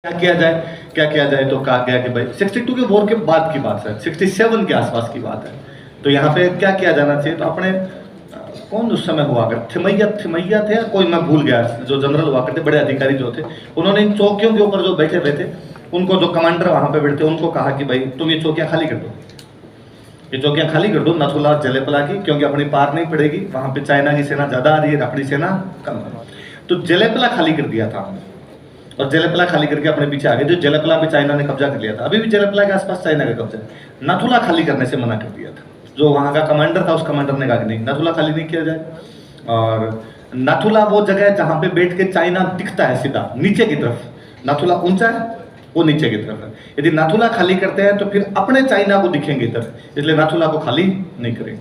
क्या किया जाए तो कहा गया कि भाई 62 के वॉर के बाद की बात है, 67 के आसपास की बात है। तो यहाँ पे क्या किया जाना चाहिए, तो अपने कौन उस समय हुआ कर थिमैया थे या कोई, मैं भूल गया, जो जनरल हुआ करते बड़े अधिकारी जो थे, उन्होंने इन चौकियों के ऊपर जो बैठे हुए थे उनको, जो कमांडर वहाँ पे बैठे उनको कहा कि भाई तुम ये चौकियाँ खाली कर दो, ये चौकियाँ खाली कर दो नथुला और जलेपला की, क्योंकि अपनी पार नहीं पड़ेगी, वहाँ पे चाइना की सेना ज़्यादा आ रही है, अपनी सेना कम है। तो जलेपला खाली कर दिया था हमने, और जलेपला खाली करके अपने पीछे आ गए। जो जलेपला पे चाइना ने कब्जा कर लिया था, अभी भी जलेपला के आसपास चाइना का कब्जा है। नथुला खाली करने से मना कर दिया था। जो वहाँ का कमांडर था, उस कमांडर ने कहा कि नहीं, नथुला खाली नहीं किया जाए। और नथुला वो जगह है जहाँ पे बैठ के चाइना दिखता है सीधा नीचे की तरफ। नथुला ऊंचा है, वो नीचे की तरफ है। यदि नथुला खाली करते हैं तो फिर अपने चाइना को दिखेंगे इधर, इसलिए नथुला को खाली नहीं करेंगे।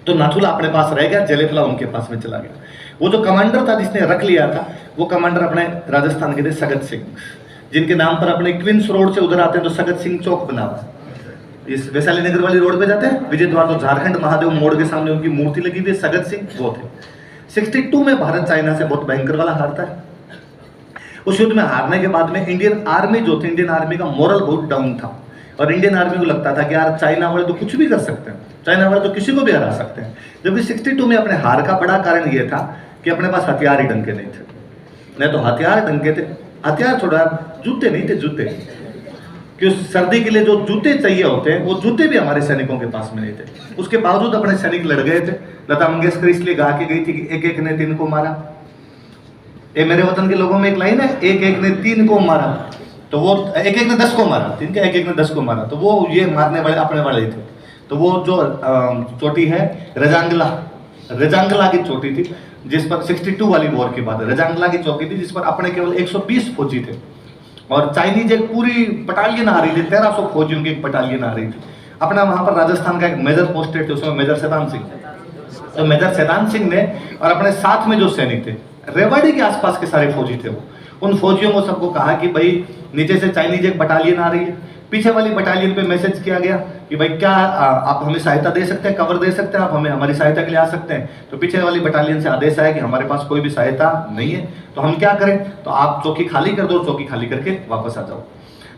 तो नथुला अपने पास रह गया, जलेपला उनके पास में चला गया। वो जो कमांडर था जिसने रख लिया था, वो कमांडर अपने राजस्थान के थे सगत सिंह, जिनके नाम पर अपने क्वींस रोड से उधर आते हैं तो सगत सिंह चौक बना हुआ है। इस वैशाली नगर वाली रोड पे जाते हैं, विजय द्वार, तो झारखंड महादेव मोड़ के सामने उनकी मूर्ति लगी हुई है, सगत सिंह वो थे। 62 में भारत चाइना से बहुत भयंकर वाला हारता है। उस युद्ध में हारने के बाद में इंडियन आर्मी जो थी, इंडियन आर्मी का मोरल बहुत डाउन था, और इंडियन आर्मी को लगता था कि यार चाइना वाले तो कुछ भी कर सकते हैं, चाइना वाले तो किसी को भी हरा सकते हैं। जबकि 62 में अपने हार का बड़ा कारण ये था कि अपने पास हथियार ही ढंग के नहीं थे। नहीं तो हथियार ढंग के थे, हथियार छोड़ा, जूते नहीं थे, जूते कि उस सर्दी के लिए जो जूते चाहिए होते हैं वो जूते भी हमारे सैनिकों के पास में नहीं थे। उसके बावजूद अपने सैनिक लड़ गए थे। लता मंगेशकर इसलिए गा के गई थी कि एक एक ने 3 को मारा। ये मेरे वतन के लोगों में एक लाइन है, एक एक ने 3 को मारा, तो वो एक एक ने 10 को मारा, 3 के एक एक ने 10 को मारा, तो वो ये मारने वाले अपने वाले थे। तो वो जो चोटी है रजांगला की चोटी थी, जिस पर 62 वाली वॉर की बात है, रजांगला की चौकी थी, जिस पर अपने केवल 120 फौजी थे, और चाइनीज एक पूरी बटालियन आ रही थी, 1300 फौजियों की एक बटालियन आ रही थी। अपना वहां पर राजस्थान का एक मेजर पोस्टेड थे, उसमें मेजर सैदान सिंह। तो मेजर सैदान सिंह ने और अपने साथ में जो सैनिक थे, रेवाड़ी के आसपास के सारे फौजी थे, वो उन फौजियों को सबको कहा कि भाई नीचे से चाइनीज एक बटालियन आ रही है। पीछे वाली बटालियन पे मैसेज किया गया कि भाई क्या आप हमें सहायता दे सकते हैं, कवर दे सकते हैं, आप हमें हमारी सहायता के लिए आ सकते हैं। तो पीछे वाली बटालियन से आदेश आया कि हमारे पास कोई भी सहायता नहीं है, तो हम क्या करें, तो आप चौकी खाली कर दो, चौकी खाली करके वापस आ जाओ।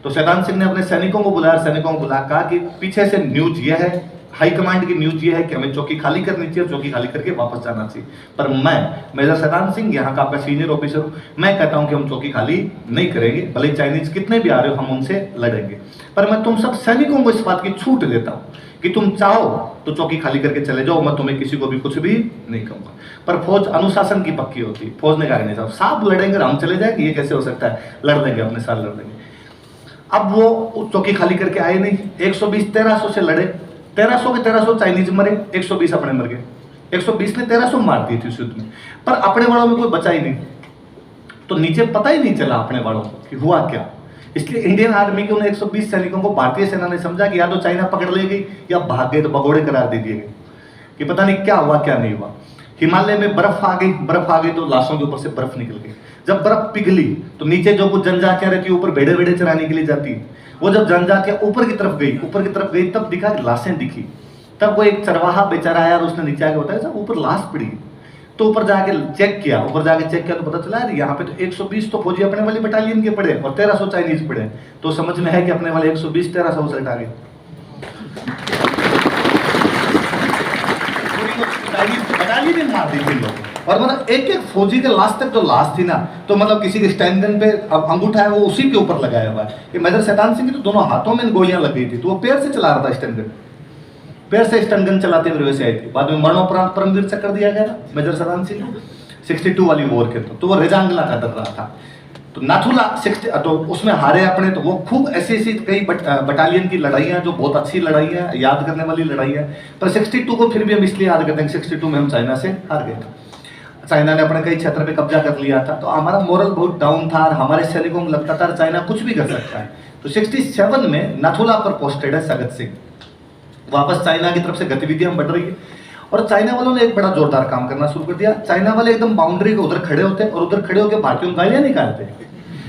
तो सैदान सिंह ने अपने सैनिकों को बुलाया, सैनिकों को बुला कहा कि पीछे से न्यूज ये है, हाई कमांड की न्यूज ये है कि हमें चौकी खाली करनी चाहिए, चौकी खाली करके वापस जाना चाहिए। पर मैं मेजर सैदान सिंह यहाँ का आपका सीनियर ऑफिसर हूँ, मैं कहता हूँ कि हम चौकी खाली नहीं करेंगे, भले चाइनीज कितने भी आ रहे हो हम उनसे लड़ेंगे। पर मैं तुम सब सैनिकों को इस बात की छूट देता हूँ कि तुम चाहो तो चौकी खाली करके चले जाओ, मैं तुम्हें किसी को भी कुछ भी नहीं कहूँगा। पर फौज अनुशासन की पक्की होती है, फौज ने कहा नहीं साहब, साहब लड़ेंगे हम चले जाएंगे, ये कैसे हो सकता है, लड़ लेंगे, अपने साथ लड़ लेंगे। अब वो चौकी खाली करके आए नहीं, 120 1300 से लड़े, 1300 के 1300 चाइनीज मरे, 120 अपने मर गए। 120 ने 1300 मार दी थी उस युद्ध में, पर अपने वालों में कोई बचा ही नहीं। तो नीचे पता ही नहीं चला अपने वालों को कि हुआ क्या। इसलिए इंडियन आर्मी के उन 120 सैनिकों को भारतीय सेना ने समझा कि या तो चाइना पकड़ ले गई या भाग गए, तो भगोड़े करार दे दिए गए कि पता नहीं क्या हुआ क्या नहीं हुआ। हिमालय में बर्फ आ गई तो लाशों के ऊपर से बर्फ निकल गई। जब बर्फ पिघली तो नीचे जो कुछ जनजातियां रहती है ऊपर भेड़े भेड़े चराने के लिए जाती है, वो जब जनजातियां ऊपर की तरफ गई तब दिखा लाशें दिखी। तब वो एक चरवाहा बेचारा आया और उसने नीचे आके बताया साहब ऊपर लाश पड़ी। तो ऊपर जाके चेक किया तो पता चला यार यहाँ पे तो 120 तो फौजी अपने वाली बटालियन के पड़े और 1300 चाइनीज पड़े। तो समझ में है कि अपने वाले 120 1300 से हटा गए। बटालियन मार दी थी लोग, और मतलब एक एक फौजी के लाश तक जो लाश थी ना, तो मतलब किसी के स्टैंड गन पे अब अंगूठा है वो उसी के ऊपर लगाया हुआ है। कि मेजर सैदान सिंह की तो दोनों हाथों में गोलियां लग गई थी, तो वो पैर से चला रहा था स्टैंड गन, पैर से स्टैंड गन चलाते हुए वैसे आई थी। बाद में मरणोपरांत परमवीर चक्र दिया गया था मेजर सैदान सिंह को 62 वाली वॉर के। तो वो रेजांगला का डर रहा था। तो नाथुला 60 तो उसमें हारे अपने। तो वो खूब ऐसी कई बटालियन की लड़ाइयाँ जो बहुत अच्छी लड़ाइयाँ, याद करने वाली लड़ाइयाँ। पर 62 को फिर भी हम इसलिए याद करते हैं, 62 में हम चाइना से हार गए थे। चाइना ने अपने कई क्षेत्र पे कब्जा कर लिया था, तो हमारा मोरल बहुत डाउन था और हमारे सैनिकों को लगता था चाइना कुछ भी कर सकता है। तो 67 में नाथुला पर पोस्टेड है सगत सिंह। वापस चाइना की तरफ से गतिविधियां बढ़ रही है, और चाइना वालों ने एक बड़ा जोरदार काम करना शुरू कर दिया। चाइना वाले एकदम बाउंड्री के उधर खड़े होते और उधर खड़े होकर भारतीयों को गालियां निकालते।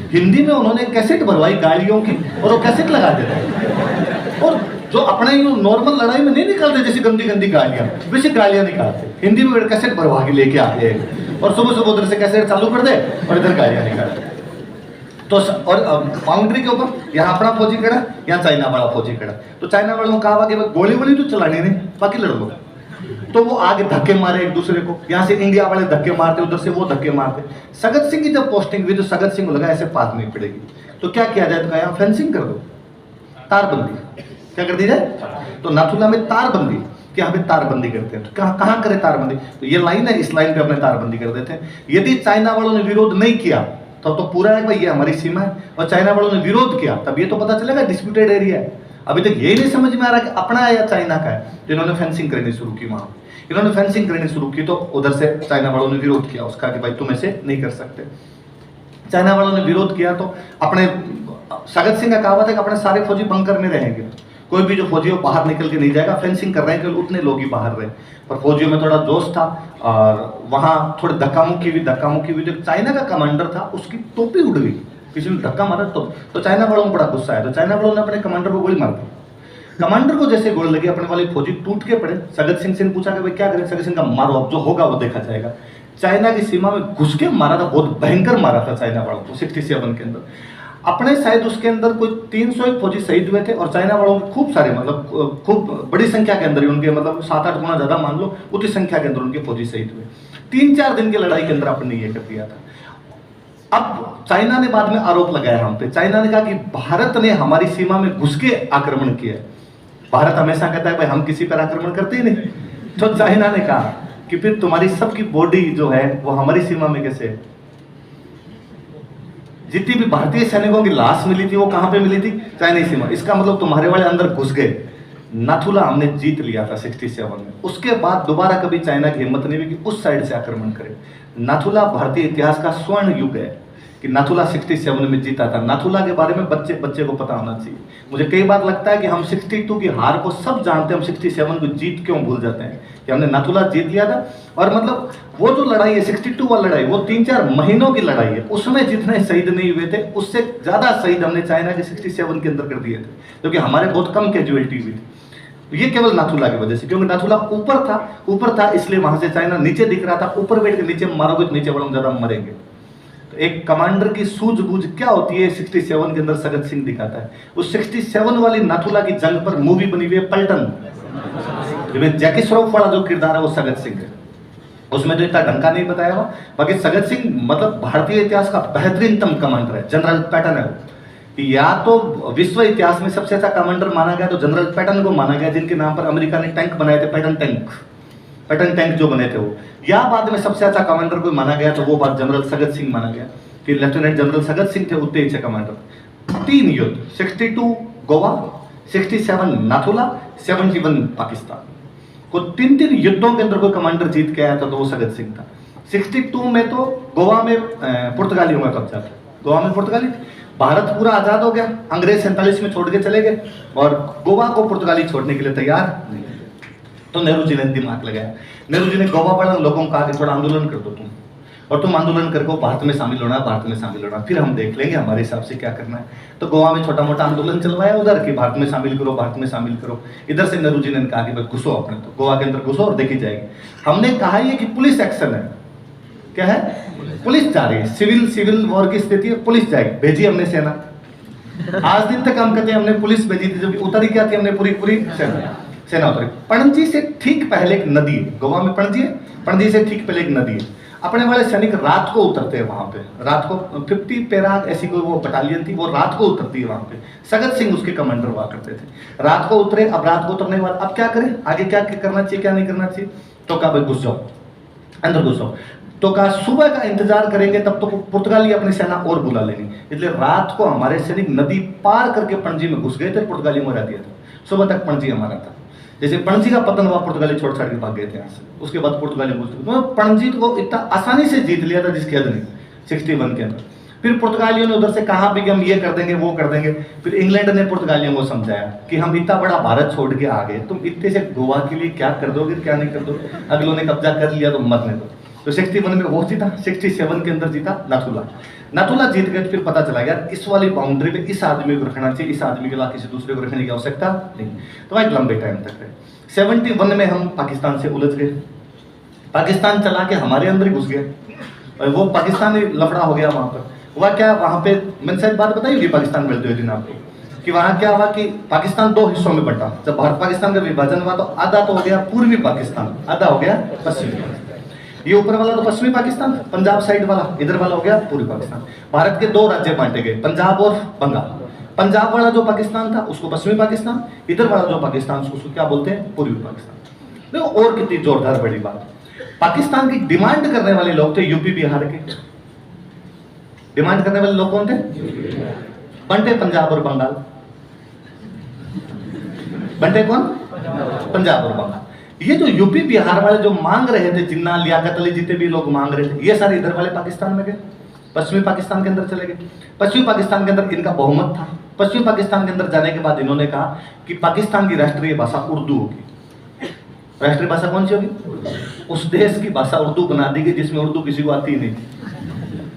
हिंदी में उन्होंने कैसेट भरवाई गालियों की, और वो कैसेट लगा देते, और जो अपने नॉर्मल लड़ाई में नहीं निकालते जैसी गंदी गंदी गालियां, वैसी गालियां निकालते। हिंदी में कैसेट भरवा के लेके आते हैं, और सुबह सुबह उधर से कैसेट चालू कर दे और इधर गालियां निकालते। तो और बाउंड्री के ऊपर यहाँ अपना फौजी खड़ा, यहाँ चाइना वाला फौजी खड़ा। तो चाइना वालों ने कहा कि गोली वोली तो चलानी नहीं, बाकी लड़ लो। तो वो आगे धक्के मारे एक दूसरे को, यहाँ से इंडिया वाले धक्के मारते, उधर से वो धक्के मारते। सगत सिंह की जब पोस्टिंग हुई तो सगत सिंह को लगा ऐसे बात नहीं पड़ेगी, तो क्या किया जाए, तो कहा यहाँ फेंसिंग कर दो, तारबंदी। क्या कर दी जाए? तो नाथुला में तारबंदी, कि यहाँ पे तारबंदी करते हैं। तो कहाँ करें तारबंदी? तो ये लाइन है, इस लाइन पे अपने तारबंदी कर देते हैं। यदि चाइना वालों ने विरोध नहीं किया तो पूरा है भाई ये हमारी सीमा है, और चाइना वालों ने विरोध किया तब ये तो पता चलेगा डिस्प्यूटेड एरिया है। अभी तक यही नहीं समझ में आ रहा कि अपना है या चाइना का है। तो इन्होंने फेंसिंग करनी शुरू की, वहां इन्होंने फेंसिंग करनी शुरू की, तो उधर से चाइना वालों ने विरोध किया उसका कि भाई तुम ऐसे नहीं कर सकते। चाइना वालों ने विरोध किया तो अपने सगत सिंह का कहावत है कि अपने सारे फौजी बंकर में रहेंगे, कोई भी जो फौजी हो बाहर निकल के नहीं जाएगा, फेंसिंग कर रहे हैं केवल उतने लोग ही बाहर रहे। पर फौजियों में थोड़ा जोश था और वहां थोड़ी धक्का मुक्की हुई। जो चाइना का कमांडर था उसकी टोपी उड़ गई, किसी ने धक्का मारा तो चाइना वालों को बड़ा गुस्सा आया। तो चाइना वालों ने अपने कमांडर को गोली मार दी। कमांडर को जैसे गोली लगी अपने वाले फौजी टूट के पड़े। सगत सिंह से पूछा कि भाई क्या करें? सगत सिंह का मारो, अब जो होगा वो देखा जाएगा। चाइना की सीमा में घुस के मारा था, बहुत भयंकर मारा था चाइना वालों को 67 के अंदर। अपने शायद उसके अंदर कोई 301 फौजी शहीद हुए थे, और चाइना वालों के खूब सारे, मतलब खूब बड़ी संख्या के अंदर ही उनके, मतलब 7-8 गुना ज्यादा मान लो, उतनी संख्या के अंदर उनके फौजी शहीद हुए। 3-4 दिन की लड़ाई के अंदर आपने ये कर दिया था। अब चाइना ने बाद में आरोप लगाया हम पे। चाइना ने कहा कि भारत ने हमारी सीमा में घुस के आक्रमण किया। भारत हमेशा कहता है भाई हम किसी पर आक्रमण करते ही नहीं। तो चाइना ने कहा कि फिर तुम्हारी सबकी बॉडी जो है वो हमारी सीमा में कैसे है? जितनी भी भारतीय सैनिकों की लाश मिली थी वो कहां पे मिली थी? चाइनीज सीमा। इसका मतलब तुम्हारे वाले अंदर घुस गए। नाथुला हमने जीत लिया था 67 में। उसके बाद दोबारा कभी चाइना की हिम्मत नहीं हुई कि उस साइड से आक्रमण करे। नाथुला भारतीय इतिहास का स्वर्ण युग है कि नाथुला 67 में जीता था। नाथुला के बारे में बच्चे बच्चे को पता होना चाहिए। मुझे कई बार लगता है कि हम 62 की हार को सब जानते हैं, हम 67 को जीत क्यों भूल जाते हैं कि हमने नाथुला जीत लिया था। और मतलब वो जो लड़ाई है 62 वाली लड़ाई, वो 3-4 महीनों की लड़ाई है। उसमें जितने शहीद नहीं हुए थे उससे ज्यादा शहीद हमने चाइना के 67 के अंदर कर दिए थे, क्योंकि हमारे बहुत कम कैजुअलिटी हुई थी। ये केवल नाथुला की वजह से, क्योंकि नाथुला ऊपर था इसलिए वहां से चाइना नीचे दिख रहा था। ऊपर बैठ के नीचे मारोगे तो नीचे वालों ज्यादा मरेंगे। तो एक कमांडर की सूझबूझ क्या होती है 67 के अंदर सगत सिंह दिखाता है। उस 67 वाली नाथुला की जंग पर मूवी बनी हुई है पलटन, जिसमें जैकी श्रॉफ वाला जो किरदार है वो सगत सिंह है। उसमें तो इतना ढंका नहीं बताया हुआ। बाकी सगत सिंह मतलब भारतीय इतिहास का बेहतरीनतम कमांडर है। जनरल पैटर्न है कि या तो विश्व इतिहास में सबसे अच्छा कमांडर माना गया तो जनरल पैटर्न को माना गया, जिनके नाम पर अमेरिका ने टैंक बनाए थे, पैटर्न टैंक जो बने थे वो। या बाद में सबसे अच्छा कमांडर को माना गया तो वो बात जनरल सगत सिंह माना गया कि लेफ्टिनेंट जनरल सगत सिंह थे उतने अच्छे कमांडर। 3 युद्ध, 62 गोवा, 67 नाथुला, 71 पाकिस्तान को 3 युद्धों के अंदर कोई कमांडर जीत के आया था तो वो सगत सिंह था। 62 में तो गोवा में पुर्तगालियों का कब्जा था। गोवा में पुर्तगाली, भारत पूरा आजाद हो गया, अंग्रेज 47 में छोड़ के चले गए और गोवा को पुर्तगाली छोड़ने के लिए तैयार नहीं। तो नेहरू जी ने दिमाग लगाया। नेहरू जी ने गोवा वाले लोगों को कहा कि थोड़ा आंदोलन कर दो तुम, और तुम आंदोलन करके भारत में शामिल होना, भारत में शामिल होना, फिर हम देख लेंगे हमारे हिसाब से क्या करना है। तो गोवा में छोटा मोटा आंदोलन चलवाया उधर कि भारत में शामिल करो, भारत में शामिल करो। इधर से नेहरू जी ने कहा कि भाई घुसो अपने, तो गोवा के अंदर घुसो और देखी जाएगी। हमने कहा ये कि पुलिस एक्शन है, क्या है? पुलिस जा रही है, सिविल वॉर की स्थिति है, पुलिस जाएगी। भेजी हमने सेना। आज दिन तक हम कहते हैं हमने पुलिस भेजी थी, जब उतरी क्या थी? हमने पूरी सेना उतरी। पणजी से ठीक पहले एक नदी है, गोवा में पणजी है, पणजी से ठीक पहले एक नदी है। अपने वाले सैनिक रात को उतरते हैं वहां पे, रात को 50 पैराग ऐसी कोई वो बटालियन थी, वो रात को उतरती है वहां पे। सगत सिंह उसके कमांडर हुआ करते थे। रात को उतरे। अब रात को उतरने के बाद अब क्या करें, आगे क्या करना चाहिए क्या नहीं करना चाहिए? तो कहा भाई घुस जाओ, अंदर घुस जाओ। तो कहा सुबह का इंतजार करेंगे, तब तो पुर्तगाली अपनी सेना और बुला लेंगे। इसलिए रात को हमारे सैनिक नदी पार करके पणजी में घुस गए थे, पुर्तगाली में रह दिया था। सुबह तक पणजी हमारा था। जैसे पणजी का पतन हुआ, पुर्तगाली छोड़ छाड़ के भाग गए थे यहाँ से। उसके बाद पुर्तगाली घुस गए, तो पणजी को इतना आसानी से जीत लिया था जिसकी हद नहीं 61 के अंदर। फिर पुर्तगालियों ने उधर से कहा भी कि हम ये कर देंगे वो कर देंगे। फिर इंग्लैंड ने पुर्तगालियों को समझाया कि हम इतना बड़ा भारत छोड़ के आ गए, तुम इतने से गोवा के लिए क्या कर दोगे क्या नहीं कर दोगे, अगलों ने कब्जा कर लिया तो मरने दो। तो 61 में वो जीता, 67 के अंदर जीता नाथुला जीत गए। फिर पता चला यार इस वाली बाउंड्री पे इस आदमी को रखना चाहिए, इस आदमी के अलावा किसी दूसरे को रखने की आवश्यकता नहीं। तो एक लंबे टाइम तक रहे। 71 में हम पाकिस्तान से उलझ गए। पाकिस्तान चला के हमारे अंदर ही घुस गए और वो पाकिस्तानी लफड़ा हो गया वहां पर। हुआ क्या वहां पे, मैंने शायद बात बताई होगी पाकिस्तान मिलते हुए दिन आपको, कि वहां क्या हुआ कि पाकिस्तान दो हिस्सों में बंटा। जब भारत पाकिस्तान का विभाजन हुआ तो आधा तो हो गया पूर्वी पाकिस्तान, आधा हो गया पश्चिमी पाकिस्तान। ये ऊपर वाला तो पश्चिमी पाकिस्तान, पंजाब साइड वाला, इधर वाला हो गया पूर्वी पाकिस्तान। भारत के दो राज्य बांटे गए, पंजाब और बंगाल। पंजाब वाला जो पाकिस्तान था उसको पश्चिमी पाकिस्तान, इधर वाला जो पाकिस्तान उसको क्या बोलते हैं, पूर्वी पाकिस्तान। देखो और कितनी जोरदार बड़ी बात, पाकिस्तान की डिमांड करने वाले लोग थे यूपी बिहार के। डिमांड करने वाले लोग कौन थे, बंटे पंजाब और बंगाल। बंटे कौन, पंजाब और बंगाल। ये जो यूपी बिहार वाले जो मांग रहे थे, जिन्ना लियाकत अली जितने भी लोग मांग रहे थे, ये सारे इधर वाले पाकिस्तान में गए, पश्चिमी पाकिस्तान के अंदर चले गए। पश्चिमी पाकिस्तान के अंदर इनका बहुमत था। पश्चिमी पाकिस्तान के अंदर जाने के बाद इन्होंने कहा कि पाकिस्तान की राष्ट्रीय भाषा उर्दू होगी। राष्ट्रीय भाषा कौन सी होगी, उस देश की भाषा उर्दू बना दी गई जिसमें उर्दू किसी को आती ही नहीं थी,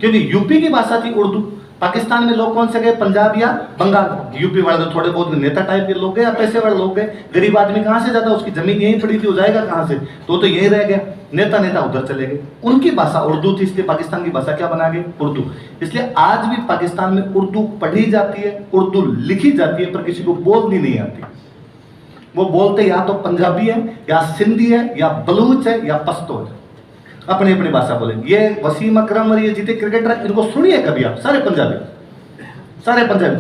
क्योंकि यूपी की भाषा थी उर्दू। पाकिस्तान में लोग कौन से गए, पंजाब या बंगाल। यूपी वाले तो थोड़े बहुत नेता टाइप के लोग गए या पैसे वाले लोग गए। गरीब आदमी कहाँ से जाता, उसकी जमीन यहीं पड़ी थी, वो जाएगा कहाँ से, तो यही रह गया। नेता नेता उधर चले गए, उनकी भाषा उर्दू थी, इसलिए पाकिस्तान की भाषा क्या बना गई, उर्दू। इसलिए आज भी पाकिस्तान में उर्दू पढ़ी जाती है, उर्दू लिखी जाती है, पर किसी को बोलनी नहीं आती। वो बोलते या तो पंजाबी है या सिंधी है या बलूच है या पश्तो है, अपनी अपनी भाषा बोलेंगे। ये वसीम अकरम और ये जीते क्रिकेटर, इनको सुनिए कभी आप, सारे पंजाबी,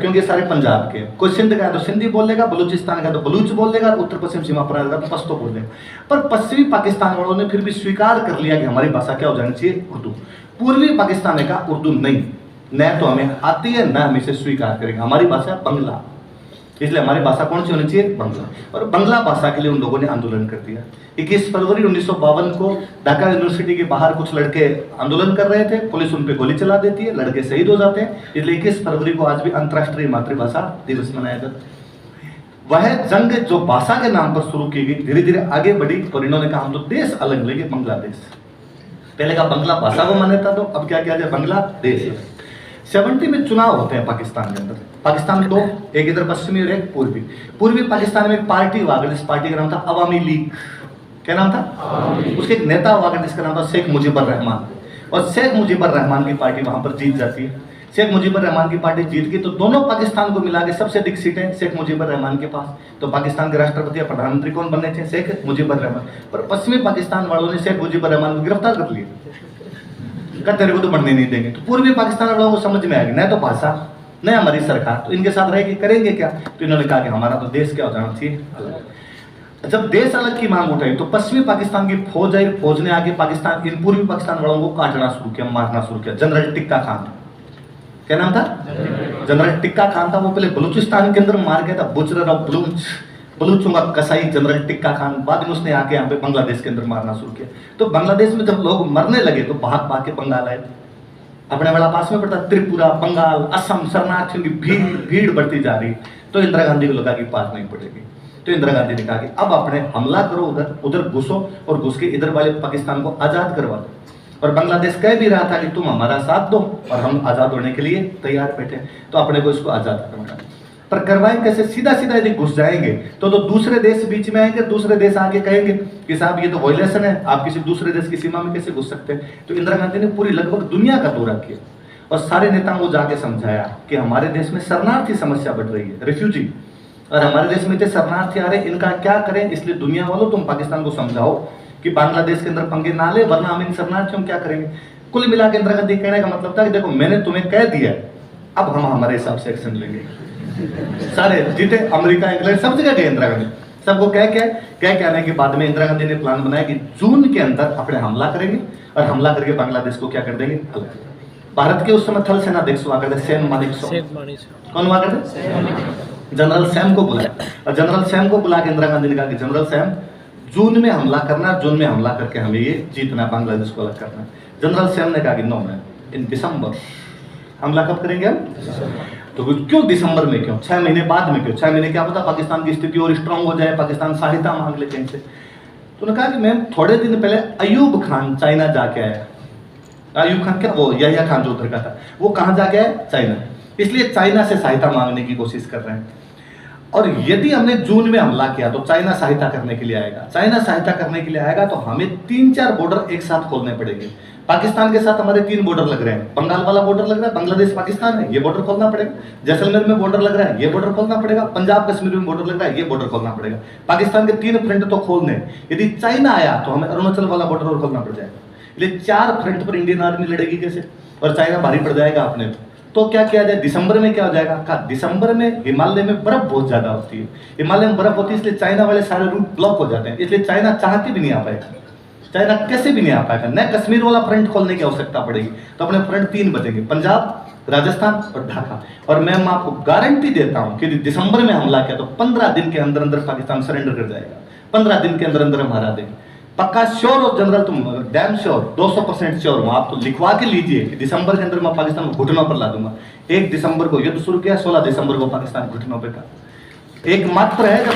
क्योंकि सारे पंजाब के। कोई सिंध का है तो सिंधी बोल लेगा, बलूचिस्तान का तो बलूच बोल लेगा, उत्तर पश्चिम सीमा पर आएगा तो पश्तो बोल लेगा। पर पश्चिमी पाकिस्तान वालों ने फिर भी स्वीकार कर लिया कि हमारी भाषा क्या हो जानी चाहिए, उर्दू। पूर्वी पाकिस्तान ने कहा उर्दू नहीं, न तो हमें आती है न हम इसे स्वीकार करेंगे, हमारी भाषा बंगला, इसलिए हमारी भाषा कौन सी होनी चाहिए, बंगला। और बंगला भाषा के लिए उन लोगों ने आंदोलन कर दिया। 21 फरवरी 1952 को ढाका यूनिवर्सिटी के बाहर कुछ लड़के आंदोलन कर रहे थे, पुलिस उन पे गोली चला देती है, लड़के शहीद हो जाते हैं। इसलिए 21 फरवरी को आज भी अंतर्राष्ट्रीय मातृभाषा दिवस मनाया जाता है। वह जंग जो भाषा के नाम पर शुरू की गई, धीरे धीरे आगे बढ़ी और इन्होंने कहा हम तो देश अलग लेंगे, बांग्लादेश। पहले का बांग्ला भाषा को मान्यता दो, अब क्या किया जाए, बांग्लादेश। 70 में चुनाव होते हैं पाकिस्तान के अंदर। पाकिस्तान में दो, एक इधर पश्चिमी और एक पूर्वी। पूर्वी पाकिस्तान में एक पार्टी हुआ करती, इस पार्टी का नाम था अवामी लीग। क्या नाम था, उसके एक नेता हुआ करते जिसका नाम था शेख मुजीबुर रहमान। और शेख मुजीबुर रहमान की पार्टी वहां पर जीत जाती है। शेख मुजीबुर रहमान की पार्टी जीत गई तो दोनों पाकिस्तान को मिला के सबसे अधिक सीटें शेख मुजीबुर रहमान के पास। तो पाकिस्तान के राष्ट्रपति या प्रधानमंत्री कौन बनने थे, शेख मुजीबुर रहमान। पर पश्चिमी पाकिस्तान वालों ने शेख मुजीबुर रहमान को गिरफ्तार कर लिया, तेरे को तो बनने नहीं देंगे। तो पूर्वी पाकिस्तान वालों को समझ में आ गया, न तो भाषा न हमारी सरकार, तो इनके साथ रहेगी, करेंगे क्या। तो इन्होंने कहा कि हमारा तो देश क्या हो जाना चाहिए, अलग। जब देश अलग की मांग उठाई तो पश्चिमी पाकिस्तान की फौज आई, फौज ने आके पाकिस्तान, इन पूर्वी पाकिस्तान वालों को काटना शुरू किया, मारना शुरू किया। जनरल टिक्का खान, क्या नाम था, जनरल टिक्का खान था। वो पहले बलूचिस्तान के अंदर मार गया था, बुचरर ऑफ बलूच, बलूचों का कसाई जनरल टिक्का खान। बाद में उसने आके यहाँ पे बांग्लादेश के अंदर मारना शुरू किया। तो बांग्लादेश में जब लोग मरने लगे तो भाग भाग के बंगाल आए। अपने वाला पास में पड़ता त्रिपुरा, बंगाल, असम, शरणार्थियों की भीड़ बढ़ती जा रही। तो इंदिरा गांधी को लगा कि पास नहीं पड़ेगी। तो इंदिरा गांधी ने कहा कि अब अपने हमला करो, उधर घुसो और घुस के इधर वाले पाकिस्तान को आजाद करवा दो। और बांग्लादेश कह भी रहा था कि तुम हमारा साथ दो और हम आजाद होने के लिए तैयार बैठे, तो अपने को इसको आजाद करवाना। पर करवाएं कैसे, सीधा सीधा यदि घुस जाएंगे तो दूसरे देश बीच में आएंगे, दूसरे देश आके कहेंगे कि साहब ये तो वायलेशन है, आप किसी दूसरे देश की सीमा में कैसे घुस सकते हैं। तो इंदिरा गांधी ने पूरी लगभग दुनिया का दौरा किया और सारे नेताओं को जाके समझाया कि हमारे देश में शरणार्थी समस्या बढ़ रही है, रिफ्यूजी, और हमारे देश में इतने शरणार्थी आ रहे, इनका क्या करें। इसलिए दुनिया वालों तुम पाकिस्तान को समझाओ कि बांग्लादेश के अंदर पंगे ना ले, वरना हम इन शरणार्थियों क्या करेंगे। कुल मिला के इंदिरा गांधी कहने का मतलब था कि देखो मैंने तुम्हें कह दिया, अब हम हमारे हिसाब से एक्शन लेंगे। सारे जीते, अमेरिका, इंग्लैंड, सब जगह गए इंदिरा गांधी, सबको कह आने के बाद में इंदिरा गांधी ने प्लान बनाया कि जून के अंदर अपने हमला करेंगे और हमला करके बांग्लादेश को क्या कर देंगे, अलग। भारत के उस समय थल सेनाध्यक्ष हुआ करते सैम मानेकशॉ। कौन हुआ करते, जनरल सैम को बुलाया। और जनरल सैम को बुला के इंदिरा गांधी ने कहा कि जनरल सैम, जून में हमला करना, जून में हमला करके हमें ये जीतना, बांग्लादेश को अलग करना। जनरल सैम ने कहा कि नो मैन, इन दिसंबर। हमला कब करेंगे हम, तो क्यों दिसंबर में, क्यों 6 महीने बाद में, क्यों 6 महीने, क्या पता पाकिस्तान की स्थिति और स्ट्रांग हो जाए, पाकिस्तान सहायता मांग ले कहीं से। तो उन्होंने कहा कि मैम थोड़े दिन पहले अयूब खान चाइना जाके आया। अयूब खान क्या, वो यहिया खान जो उधर का था, वो कहाँ जाके आया, चाइना। इसलिए चाइना से सहायता मांगने की कोशिश कर रहे हैं। और यदि हमने जून में हमला किया तो चाइना सहायता करने के लिए आएगा। चाइना सहायता करने के लिए आएगा तो हमें 3-4 बॉर्डर एक साथ खोलने पड़ेंगे। पाकिस्तान के साथ हमारे 3 बॉर्डर लग रहे हैं। बंगाल वाला बॉर्डर लग रहा है, बांग्लादेश पाकिस्तान है, ये बॉर्डर खोलना पड़ेगा। जैसलमेर में बॉर्डर लग रहा है, ये बॉर्डर खोलना पड़ेगा। पंजाब कश्मीर में बॉर्डर लग रहा है, ये बॉर्डर खोलना पड़ेगा। पाकिस्तान के 3 फ्रंट तो खोलने, यदि चाइना आया तो हमें अरुणाचल वाला बॉर्डर और खोलना पड़ जाएगा। इसलिए 4 फ्रंट पर इंडियन आर्मी लड़ेगी कैसे, और चाइना भारी पड़ जाएगा अपने पे। तो क्या किया जाए, दिसंबर में क्या हो जाएगा, कहा दिसंबर में हिमालय में बर्फ बहुत ज्यादा होती है, हिमालय में बर्फ होती है, इसलिए चाइना वाले सारे रूट ब्लॉक हो जाते हैं। इसलिए चाइना चाह के भी नहीं आ पाएगा, चाइना कैसे भी नहीं आ पाएगा। न कश्मीर वाला फ्रंट खोलने की आवश्यकता पड़ेगी। तो अपने फ्रंट 3 बचेंगे, पंजाब, राजस्थान और ढाका। और मैं आपको गारंटी देता हूं कि दिसंबर में हमला किया तो 15 दिन के अंदर अंदर पाकिस्तान सरेंडर कर जाएगा। 15 दिन के अंदर अंदर हम हरा देंगे। पक्का श्योर हो जनरल, तुम डैम श्योर, 200% श्योर हो। आप तो लिखवा के लीजिए कि दिसंबर के अंदर मैं पाकिस्तान को घुटनों पर ला दूंगा। 1 दिसंबर को युद्ध शुरू किया, 16 दिसंबर को पाकिस्तान घुटनों पर था। एकमात्र है जब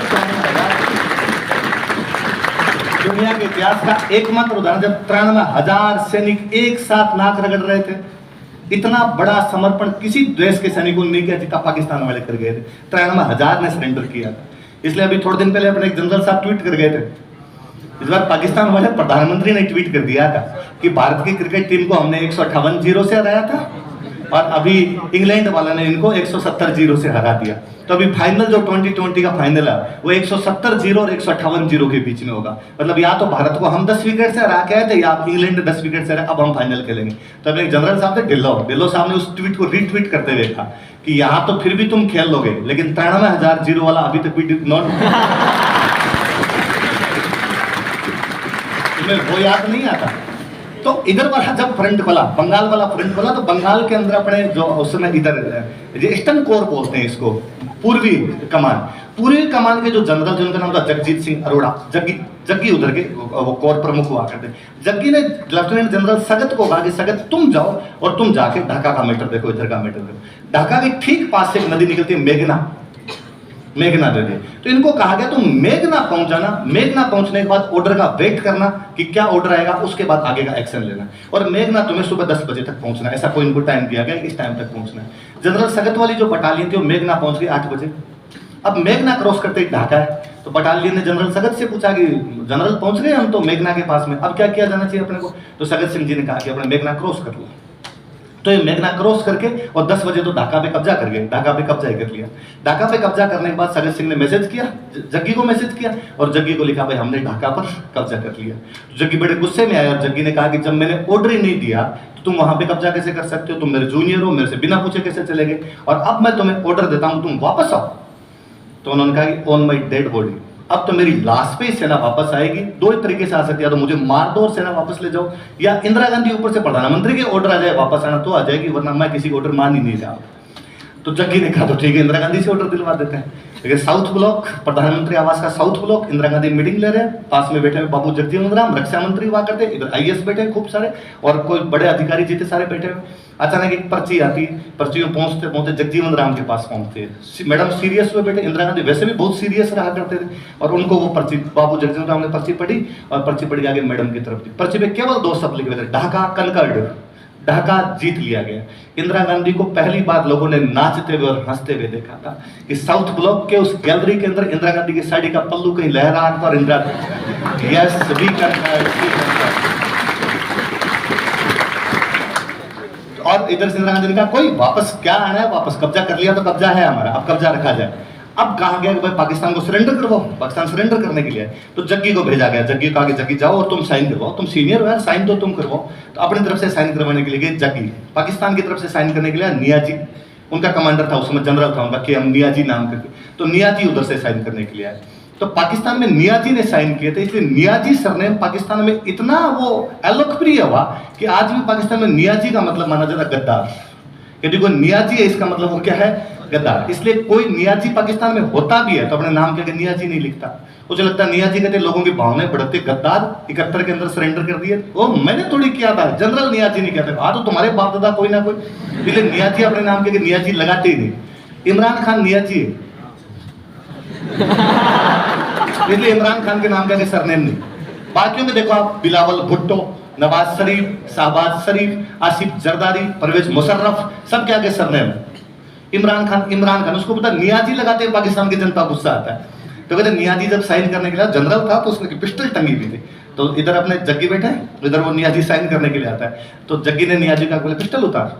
दुनिया के इतिहास का एकमात्र उदाहरण, जब 93,000 सैनिक एक साथ नाक रगड़ रहे थे। इतना बड़ा समर्पण किसी देश के सैनिकों ने नहीं किया जितना पाकिस्तान वाले कर गए थे। 93,000 ने सरेंडर किया था। इसलिए अभी थोड़े दिन पहले अपने एक जनरल साहब ट्वीट कर गए थे। इस बार पाकिस्तान वाले प्रधानमंत्री ने ट्वीट कर दिया था कि भारत की क्रिकेट टीम को हमने 158-0 से हराया था, और अभी इंग्लैंड वाला ने इनको 170-0 से हरा दिया। तो अभी फाइनल जो 2020 का फाइनल है वो 170-0 और 158-0 के बीच में होगा। मतलब या तो भारत को हम 10 विकेट से हरा के आए थे, या इंग्लैंड 10 विकेट से हरा, अब हम फाइनल खेलेंगे। तो अपने जनरल साहब थे ढिल्लो साहब ने उस ट्वीट को रीट्वीट करते हुए कहा कि यहाँ तो फिर भी तुम खेल लोगे, लेकिन 93,000-0 वाला अभी तक भी नॉट तुम्हें वो याद नहीं आता। तो इधर वाला जब फ्रंट खोला, बंगाल वाला फ्रंट खोला, तो बंगाल के अंदर अपने जो उस समय इधर ईस्टर्न कोर बोलते हैं इसको, पूर्वी कमान के जो जनरल, जिनका नाम था जगजीत सिंह अरोड़ा, जग्गी उधर के वो कोर प्रमुख हुआ करते। जग्गी ने लेफ्टिनेंट जनरल सगत को कहा कि सगत तुम जाओ और तुम जाके ढाका का मैटर देखो, इधर का मैटर देखो। ढाका के ठीक पास से एक नदी निकलती है मेघना नदी। तो इनको कहा गया तुम मेघना पहुंच जाना, मेघना पहुंचने के बाद ऑर्डर का वेट करना कि क्या ऑर्डर आएगा, उसके बाद आगे का एक्शन लेना। और मेघना तुम्हें सुबह 10 बजे तक पहुंचना, ऐसा कोई इनको टाइम दिया गया, इस टाइम तक पहुंचना है। जनरल सगत वाली जो बटालियन थी वो मेघना पहुंच गई 8 बजे। अब मेघना क्रॉस करते ही ढाका है, तो बटालियन ने जनरल सगत से पूछा कि जनरल पहुंच गए हम तो मेघना के पास में, अब क्या किया जाना चाहिए अपने को। तो सगत सिंह जी ने कहा कि अपने मेघना क्रॉस कर लो। तो ये मेघना क्रॉस करके और 10 बजे तो ढाका पे कब्जा कर गए, ढाका पे कब्जा कर लिया। ढाका पे कब्जा करने के बाद सगत सिंह ने मैसेज किया, जग्गी को मैसेज किया, और जग्गी को लिखा भाई हमने ढाका पर कब्जा कर लिया। तो जग्गी बड़े गुस्से में आया और जग्गी ने कहा कि जब मैंने ऑर्डर ही नहीं दिया तो तुम वहां पे कब्जा कैसे कर सकते हो, तुम मेरे जूनियर हो, मेरे से बिना पूछे कैसे चले गए, और अब मैं तुम्हें ऑर्डर देता हूं तुम वापस आओ। तो उन्होंने कहा कि ऑन माई डेड बॉडी, अब तो मेरी लाश पे सेना वापस आएगी। 2 तरीके से आ सकती है, या तो मुझे मार दो और सेना वापस ले जाओ, या इंदिरा गांधी ऊपर से प्रधानमंत्री के ऑर्डर आ जाए वापस आना तो आ जाएगी, वरना मैं किसी ऑर्डर मान ही नहीं रहा। तो जग्गी ने कहा तो ठीक है, इंदिरा गांधी से ऑर्डर दिलवा देते हैं। लेकिन साउथ ब्लॉक, प्रधानमंत्री आवास का south block, Indira Gandhi meeting ले रहे हैं, पास में बैठे हुए बाबू जगजीवन राम रक्षा मंत्री हुआ करते, इधर IAS बैठे खूब सारे, और कोई बड़े अधिकारी जीते सारे बैठे हुए। अचानक एक पर्ची आती, पर्ची में पहुंचते पहुंचते जगजीवन राम के पास पहुंचते हैं। मैडम सीरियस हुए बैठे, इंदिरा गांधी वैसे भी बहुत सीरियस रहा करते थे, और उनको वो पर्ची, बाबू जगजीवन राम ने पर्ची पढ़ी, और पर्ची पढ़ी आगे मैडम की तरफ थी। पर्ची पे केवल 2 शब्द लिखे थे, ढाका कनकर्ड, ढाका जीत लिया गया। इंदिरा गांधी को पहली बार लोगों ने नाचते हुए और हंसते हुए देखा था कि साउथ ब्लॉक के उस गैलरी के अंदर इंदिरा गांधी की साड़ी का पल्लू कहीं लहरा था, और इंदिरा यस भी और इधर से इंदिरा गांधी ने कहा कोई वापस क्या आना है, वापस कब्जा कर लिया तो कब्जा है हमारा, अब कब्जा रखा जाए। अब कहा गया कि भाई पाकिस्तान को सरेंडर करवाओ, पाकिस्तान सरेंडर करने के लिए। तो जग्गी को भेजा गया, जग्गी कहा कि जग्गी जाओ और तुम साइन करवाओ, तुम सीनियर हो यार, साइन तो तुम करवाओ। तो अपनी तरफ से साइन करवाने के लिए गए जग्गी, पाकिस्तान की तरफ से साइन करने के लिए नियाजी, उनका कमांडर था उस समय, जनरल था उनका KM नियाजी नाम करके, तो नियाजी उधर से साइन करने के लिए आए। तो पाकिस्तान में नियाजी ने साइन किए थे, इसलिए नियाजी सरनेम पाकिस्तान में इतना वो अलोकप्रिय हुआ कि आज भी पाकिस्तान में नियाजी का मतलब माना जाता है गद्दार। यदि कोई नियाजी है इसका मतलब वो क्या है, गद्दार। इसलिए कोई नियाजी पाकिस्तान में होता भी है तो अपने नाम के आगे नियाजी नहीं लिखता, मुझे लगता है नियाजी कहते लोगों की भावनाएं बढ़ते, गद्दार 71 के अंदर सरेंडर कर दिए, वो मैंने थोड़ी किया था, जनरल नियाजी नहीं कहते, हाँ तो तुम्हारे बाप दादा कोई ना कोई, इसलिए नियाजी अपने नाम के आगे नियाजी लगाते ही नहीं। इमरान खान नियाजी है, इसलिए इमरान खान के नाम के आगे सरनेम नहीं। बाकियों में देखो आप, बिलावल भुट्टो, नवाज शरीफ, शहबाज शरीफ, आसिफ जरदारी, परवेज मुशर्रफ, सब के आगे सरनेम। इमरान खान उसको पता नियाजी लगाते हैं, पाकिस्तान की जनता गुस्सा आता है। तो कहते नियाजी जब साइन करने के लिए जनरल था तो उसने पिस्टल टंगी हुई थी, तो इधर अपने जग्गी बैठे हैं, इधर वो नियाजी साइन करने के लिए आता है, तो जग्गी ने नियाजी का बोले पिस्टल उतार,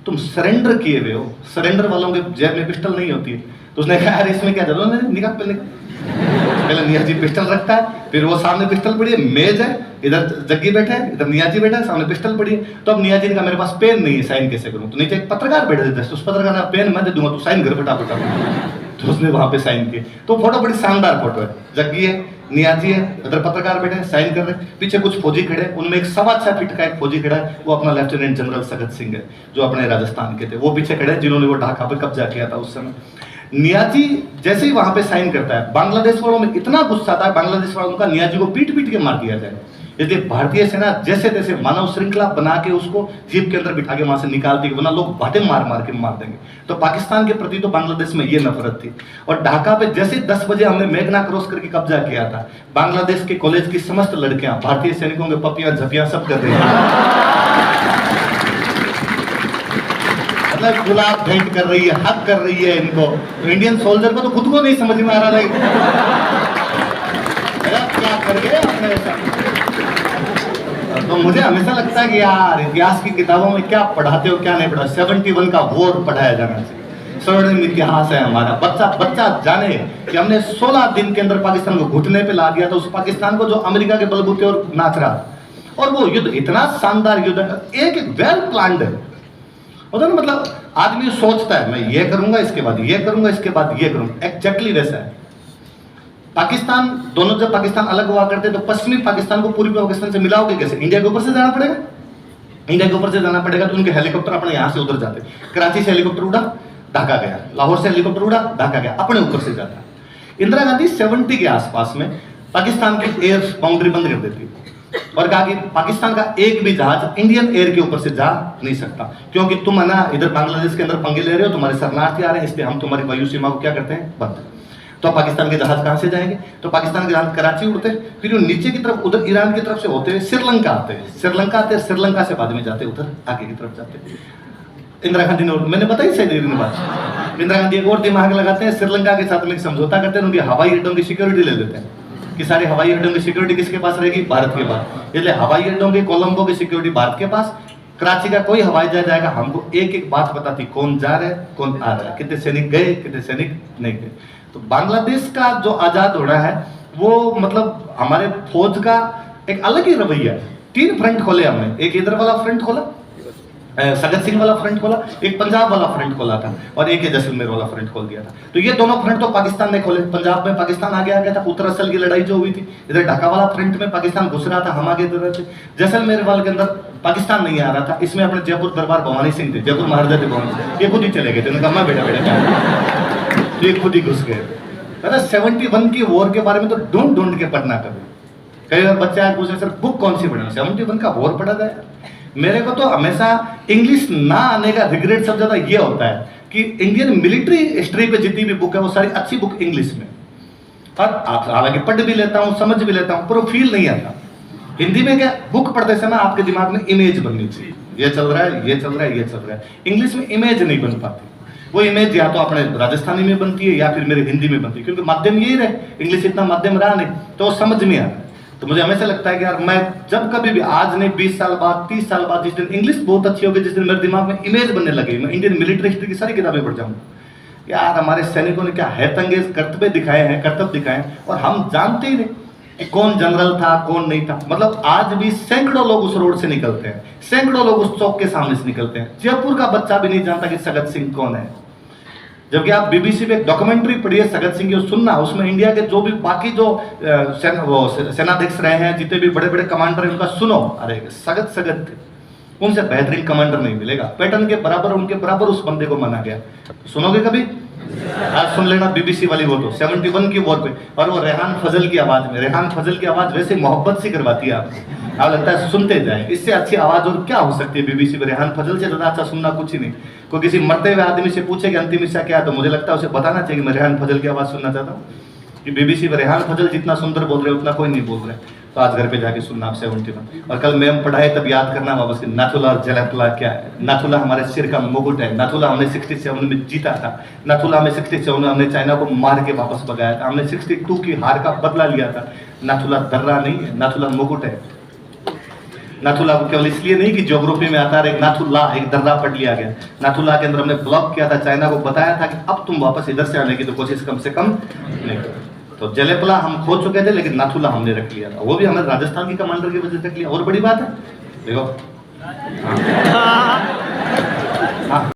तुम सरेंडर किए हुए हो, सरेंडर वालों के जेब में पिस्टल नहीं होती है। तो उसने कहा यार इसमें क्या जरूरत है, निकाल पहले नियाजी पिस्टल रखता है, फिर वो सामने पिस्टल पड़ी है, मेज है, इधर जग्गी बैठा है, इधर नियाजी बैठा है, सामने पिस्टल पड़ी है। तो अब नियाजी ने कहा मेरे पास पेन नहीं है, साइन कैसे करूं? तो नीचे एक पत्रकार बैठे थे, उस पत्रकार ने पेन मैं दे दूंगा, तू साइन कर फटाफट। तो उसने वहां पे साइन किए। तो फोटो बड़ी शानदार फोटो है, जग्गी है, नियाजी है, इधर पत्रकार बैठे हैं, साइन कर रहे हैं, पीछे कुछ फौजी खड़े हैं, उनमें एक 6.25 फीट का एक फौजी खड़ा है, वो अपना लेफ्टिनेंट जनरल सगत सिंह है, जो अपने राजस्थान के थे, वो पीछे खड़े हैं, जिन्होंने वो ढाका पे कब्जा किया था उस समय। नियाजी जैसे ही वहां पे साइन करता है, बांग्लादेश वालों में इतना गुस्सा था, बांग्लादेश वालों का नियाजी को पीट पीट के मार दिया जाए, इसलिए भारतीय सेना जैसे तैसे मानव श्रृंखला बना के उसको जीप के अंदर बिठा के वहां से निकालती, वरना लोग बाटे मार मार के मार देंगे। तो पाकिस्तान के प्रति तो बांग्लादेश में ये नफरत थी। और ढाका पे जैसे 10 बजे हमने मेघना क्रॉस करके कब्जा किया था, बांग्लादेश के कॉलेज की समस्त लड़कियां भारतीय सैनिकों के पपियां झपियां सब कर रही है, मतलब गुलाब भेंट कर रही है, हक कर रही है इनको। तो इंडियन सोल्जर को तो खुद को नहीं समझ में आ रहा था क्या कर गए अपने ऐसा। तो मुझे हमेशा लगता है कि यार इतिहास की किताबों में क्या पढ़ाते हो क्या नहीं पढ़ा। 71 का वॉर पढ़ाया जाना चाहिए, स्वर्णिम इतिहास है हमारा। बच्चा जाने कि हमने 16 दिन के अंदर पाकिस्तान को घुटने पे ला दिया था, उस पाकिस्तान को जो अमेरिका के बलबूते और नाच रहा था। और वो युद्ध इतना शानदार युद्ध, एक वेल प्लान्ड है, होता ना, मतलब आदमी सोचता है मैं ये करूंगा, इसके बाद ये करूंगा, इसके बाद ये करूंगा, एग्जैक्टली वैसा है। पाकिस्तान, दोनों जब पाकिस्तान अलग हुआ करते तो पश्चिमी पाकिस्तान को पूर्वी पाकिस्तान से मिलाओगे कैसे? इंडिया के ऊपर से जाना पड़ेगा, इंडिया के ऊपर से जाना पड़ेगा। तो उनके हेलीकॉप्टर अपने यहां से उधर जाते, कराची से हेलीकॉप्टर उड़ा ढाका गया, लाहौर से हेलीकॉप्टर उड़ा ढाका गया, अपने ऊपर से जाता। इंदिरा गांधी 70 के आसपास में पाकिस्तान की एयर बाउंड्री बंद कर देती और कहा कि पाकिस्तान का एक भी जहाज इंडियन एयर के ऊपर से जा नहीं सकता, क्योंकि तुम है ना इधर बांग्लादेश के अंदर पंगे ले रहे हो, तुम्हारे शरणार्थी आ रहे हैं, इसलिए हम तुम्हारी वायु सीमा को क्या करते हैं, बंद। तो पाकिस्तान के जहाज कहां से जाएंगे? तो पाकिस्तान के जहाज कराची उड़ते, फिर वो नीचे की तरफ उधर ईरान की तरफ से होते हुए श्रीलंका आते हैं, श्रीलंका से बाद में जाते उधर आगे की तरफ जाते। इंदिरा गांधी ने, मैंने बताई सही बात, इंदिरा गांधी एक और दिमाग लगाते हैं, श्रीलंका के साथ में समझौता करते हैं, उनके हवाई अड्डों की सिक्योरिटी ले लेते हैं कि सारे हवाई अड्डों की सिक्योरिटी किसके पास रहेगी? भारत के पास। इसलिए हवाई अड्डों की, कोलंबो की सिक्योरिटी भारत के पास, कराची का कोई हवाई जहाज जाएगा, हमको एक एक बात बताती, कौन जा रहा है, कौन आ रहा है, कितने सैनिक गए, कितने सैनिक नहीं गए। तो बांग्लादेश का जो आजाद होना है वो मतलब हमारे फौज का एक अलग ही रवैया है। 3 फ्रंट खोले हमने, एक इधर वाला फ्रंट खोला, सगत सिंह वाला फ्रंट खोला, एक पंजाब वाला फ्रंट खोला था, और एक जैसलमेर वाला फ्रंट खोल दिया था। तो ये दोनों फ्रंट तो पाकिस्तान ने खोले, पंजाब में पाकिस्तान आगे आ गया था, उत्तर असल की लड़ाई जो हुई थी, इधर ढाका वाला फ्रंट में पाकिस्तान घुस रहा था, हम आगे इधर थे। जैसलमेर वाले के अंदर पाकिस्तान नहीं आ रहा था, इसमें अपने जयपुर दरबार भवानी सिंह थे, जयपुर महाराजा थे भवानी सिंह, ये खुद ही चले गए थे, उन्होंने कहा मैं बेटा तो ये खुद ही घुस गए। 71 की वॉर के बारे में तो ढूंढ के पढ़ना कभी। कई बार बच्चा पूछे सर बुक कौन सी पढ़ना, 71 का वॉर पढ़ा जाए। मेरे को तो हमेशा इंग्लिश ना आने का रिग्रेट सबसे ज्यादा ये होता है कि इंडियन मिलिट्री हिस्ट्री पे जितनी भी बुक है वो सारी अच्छी बुक इंग्लिश में, और हालांकि पढ़ भी लेता हूँ, समझ भी लेता हूँ, पर वो फील नहीं आता। हिंदी में क्या, बुक पढ़ते समय आपके दिमाग में इमेज बननी चाहिए, ये चल रहा है, ये चल रहा है, ये चल रहा है। इंग्लिश में इमेज नहीं बन पाती, वो इमेज या तो अपने राजस्थानी में बनती है या फिर मेरे हिंदी में बनती है, क्योंकि माध्यम यही रहे, इंग्लिश इतना माध्यम रहा नहीं, तो वो समझ में आता है। तो मुझे हमेशा लगता है कि यार मैं जब कभी भी, आज नहीं 20 साल बाद, 30 साल बाद, जिस दिन इंग्लिश बहुत अच्छी होगी, जिस दिन मेरे दिमाग में इमेज बनने लगी, मैं इंडियन मिलिट्री हिस्ट्री की सारी किताबें पढ़ जाऊंगा। यार हमारे सैनिकों ने क्या हैतंगेज कर्तव्य दिखाए हैं, और हम जानते ही नहीं कि कौन जनरल था, कौन नहीं था। मतलब आज भी सैकड़ों लोग उस रोड से निकलते हैं, सैकड़ों लोग उस चौक के सामने से निकलते हैं, जयपुर का बच्चा भी नहीं जानता कि सगत सिंह कौन है। जबकि आप बीबीसी पे एक डॉक्यूमेंट्री पढ़िए सगत सिंह की, सुनना, उसमें इंडिया के जो भी बाकी जो सेनाध्यक्ष रहे हैं, जितने भी बड़े बड़े कमांडर हैं, उनका सुनो, अरे सगत थे, उनसे बेहतरीन कमांडर नहीं मिलेगा। पैटर्न के बराबर, उनके बराबर उस बंदे को माना गया। सुनोगे कभी? आज सुन लेना बीबीसी वाली वो तो 71 की वॉर पे, और वो रेहान फजल की आवाज में, रेहान फजल की आवाज वैसे मोहब्बत सी करवाती है आप लगता है सुनते जाए, इससे अच्छी आवाज और क्या हो सकती है बीबीसी पे। रेहान फजल से ज्यादा अच्छा सुनना कुछ ही नहीं। कोई किसी मरते हुए आदमी से पूछे कि अंतिम इच्छा क्या है, तो मुझे लगता है उसे बताना चाहिए कि मैं रेहान फजल की आवाज सुनना चाहता हूँ। कि बीबीसी पे रेहान फजल जितना सुंदर बोल रहे हैं उतना कोई नहीं बोल रहा है। तो आज घर पे जाके सुनना आप 71। और कल मैम पढ़ाए तब याद करना वापस कि नाथुला और जलेपला क्या है। नाथुला हमारे सिर का मुकुट है। नाथुला हमने 67 में जीता था। नाथुला में 67 में हमने चाइना को मार के वापस भगाया था। हमने 62 की हार का बदला लिया था। नाथुला दर्रा नहीं है, नाथुला मुकुट है। नाथुला को केवल इसलिए नहीं कि ज्योग्राफी में आता है, एक नाथुला एक दर्रा पढ़ लिया गया। नाथुला के अंदर हमने ब्लॉक किया था, चाइना को बताया था कि अब तुम वापस इधर से आने की तो कोशिश कम से कम नहीं करो। तो जलेपला हम खो चुके थे, लेकिन नाथुला हमने रख लिया था। वो भी हमें राजस्थान की कमांडर की वजह से रख लिया। और बड़ी बात है देखो, हाँ।